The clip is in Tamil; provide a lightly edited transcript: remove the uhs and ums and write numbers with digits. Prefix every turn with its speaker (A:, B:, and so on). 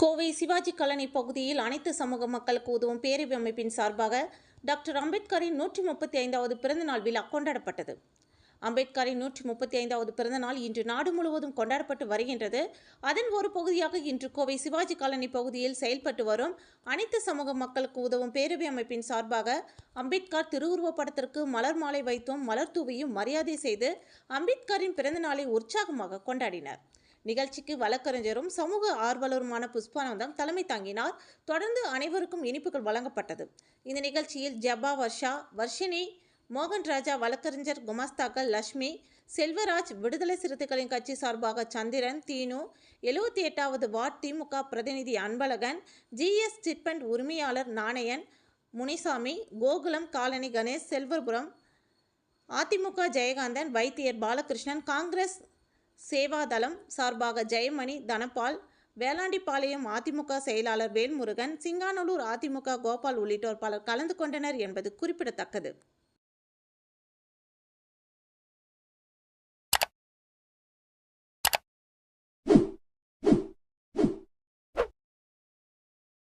A: கோவை சிவாஜி காலனி பகுதியில் அனைத்து சமூக மக்களுக்கு உதவும் பேரவை அமைப்பின் சார்பாக டாக்டர் அம்பேத்கரின் 135வது பிறந்தநாள் விழா கொண்டாடப்பட்டது. அம்பேத்கரின் 135வது பிறந்தநாள் இன்று நாடு முழுவதும் கொண்டாடப்பட்டு வருகின்றது. அதன் ஒரு பகுதியாக இன்று கோவை சிவாஜி காலனி பகுதியில் செயல்பட்டு வரும் அனைத்து சமூக மக்களுக்கு உதவும் பேரவை அமைப்பின் சார்பாக அம்பேத்கர் திருவுருவப் படத்திற்கு மலர் மாலை வைத்தும் மலர் தூவியும் மரியாதை செய்து அம்பேத்கரின் பிறந்தநாளை உற்சாகமாக கொண்டாடினர். நிகழ்ச்சிக்கு வழக்கறிஞரும் சமூக ஆர்வலருமான புஷ்பானந்தம் தலைமை தாங்கினார். தொடர்ந்து அனைவருக்கும் இனிப்புகள் வழங்கப்பட்டது. இந்த நிகழ்ச்சியில் ஜபா வர்ஷினி, மோகன் ராஜா, வழக்கறிஞர் குமாஸ்தாக்கள் லட்சுமி, செல்வராஜ், விடுதலை சிறுத்தைகளின் கட்சி சார்பாக சந்திரன், தீனு, 78வது வார்டு திமுக பிரதிநிதி அன்பழகன், ஜிஎஸ் சிட்பண்ட் உரிமையாளர் நாணயன், முனிசாமி, கோகுலம் காலனி கணேஷ், செல்வபுரம் அதிமுக ஜெயகாந்தன், வைத்தியர் பாலகிருஷ்ணன், காங்கிரஸ் சேவாதளம் சார்பாக ஜெயமணி, தனபால், வேளாண்டிபாளையம் அதிமுக செயலாளர் வேல்முருகன், சிங்காநல்லூர் அதிமுக கோபால் உள்ளிட்டோர் பலர் கலந்து கொண்டனர் என்பது குறிப்பிடத்தக்கது.